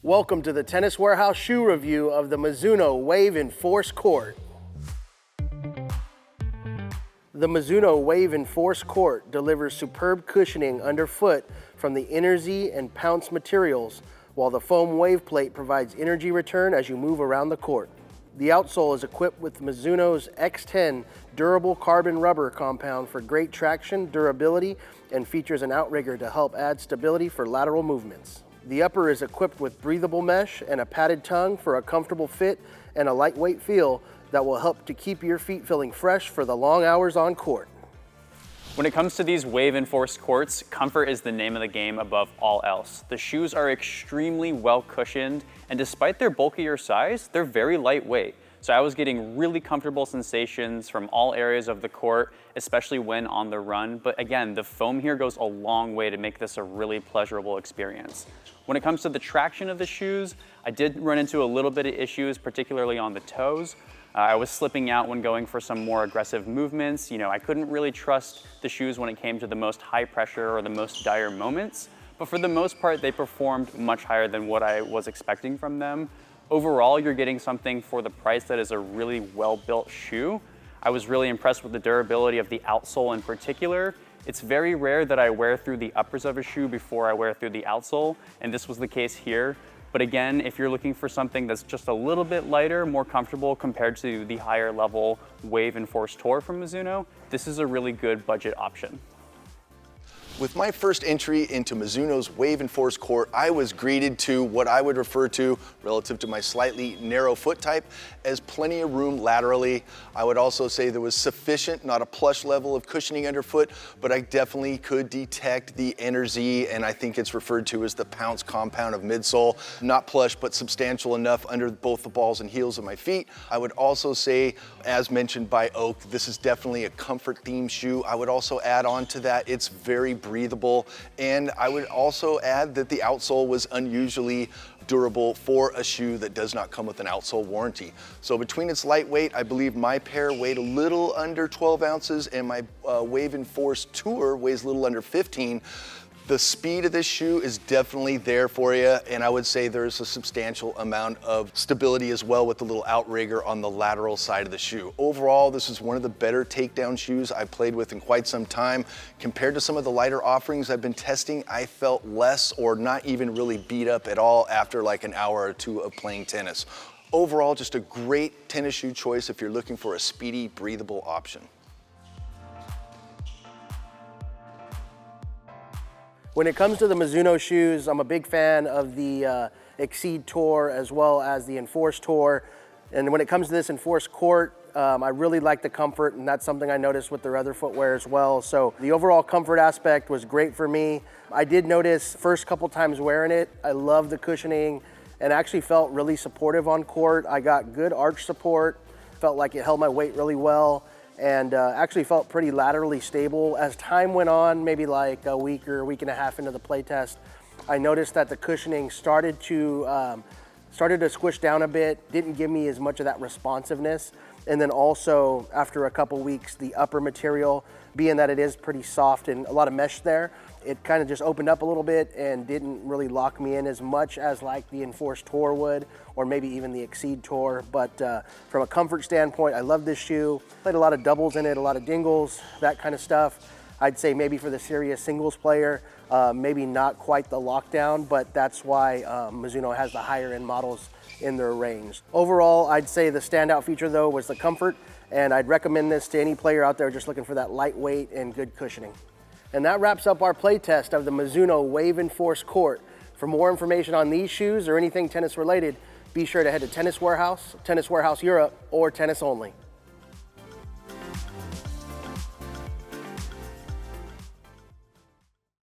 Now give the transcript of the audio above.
Welcome to the Tennis Warehouse shoe review of the Mizuno Wave Enforce Court. The Mizuno Wave Enforce Court delivers superb cushioning underfoot from the Interzee and Pounce materials, while the foam wave plate provides energy return as you move around the court. The outsole is equipped with Mizuno's X10 durable carbon rubber compound for great traction, durability, and features an outrigger to help add stability for lateral movements. The upper is equipped with breathable mesh and a padded tongue for a comfortable fit and a lightweight feel that will help to keep your feet feeling fresh for the long hours on court. When it comes to these Wave Enforce courts, comfort is the name of the game above all else. The shoes are extremely well cushioned, and despite their bulkier size, they're very lightweight. So I was getting really comfortable sensations from all areas of the court, especially when on the run. But again, the foam here goes a long way to make this a really pleasurable experience. When it comes to the traction of the shoes, I did run into a little bit of issues, particularly on the toes. I was slipping out when going for some more aggressive movements. I couldn't really trust the shoes when it came to the most high pressure or the most dire moments. But for the most part, they performed much higher than what I was expecting from them. Overall, you're getting something for the price that is a really well-built shoe. I was really impressed with the durability of the outsole in particular. It's very rare that I wear through the uppers of a shoe before I wear through the outsole, and this was the case here. But again, if you're looking for something that's just a little bit lighter, more comfortable compared to the higher level Wave Enforce Tour from Mizuno, this is a really good budget option. With my first entry into Mizuno's Wave Enforce Court, I was greeted to what I would refer to, relative to my slightly narrow foot type, as plenty of room laterally. I would also say there was sufficient, not a plush level of cushioning underfoot, but I definitely could detect the Interzee, and I think it's referred to as the Pounce compound of midsole. Not plush, but substantial enough under both the balls and heels of my feet. I would also say, as mentioned by Oak, this is definitely a comfort themed shoe. I would also add on to that, it's very breathable, and I would also add that the outsole was unusually durable for a shoe that does not come with an outsole warranty. So between its lightweight, I believe my pair weighed a little under 12 ounces and my Wave Enforce Tour weighs a little under 15. The speed of this shoe is definitely there for you, and I would say there's a substantial amount of stability as well with the little outrigger on the lateral side of the shoe. Overall, this is one of the better takedown shoes I've played with in quite some time. Compared to some of the lighter offerings I've been testing, I felt less or not even really beat up at all after like an hour or two of playing tennis. Overall, just a great tennis shoe choice if you're looking for a speedy, breathable option. When it comes to the Mizuno shoes, I'm a big fan of the Exceed Tour as well as the Enforce Tour. And when it comes to this Enforce Court, I really like the comfort, and that's something I noticed with their other footwear as well. So the overall comfort aspect was great for me. I did notice first couple times wearing it, I love the cushioning and actually felt really supportive on court. I got good arch support, felt like it held my weight really well, and actually felt pretty laterally stable. As time went on, maybe like a week or a week and a half into the play test, I noticed that the cushioning started to squish down a bit, didn't give me as much of that responsiveness. And then also, after a couple weeks, the upper material, being that it is pretty soft and a lot of mesh there, it kind of just opened up a little bit and didn't really lock me in as much as like the Enforce Tour would, or maybe even the Exceed Tour. But from a comfort standpoint, I love this shoe. Played a lot of doubles in it, a lot of dingles, that kind of stuff. I'd say maybe for the serious singles player, maybe not quite the lockdown, but that's why Mizuno has the higher end models in their range. Overall, I'd say the standout feature though was the comfort, and I'd recommend this to any player out there just looking for that lightweight and good cushioning. And that wraps up our play test of the Mizuno Wave Enforce Court. For more information on these shoes or anything tennis related, be sure to head to Tennis Warehouse, Tennis Warehouse Europe, or Tennis Only.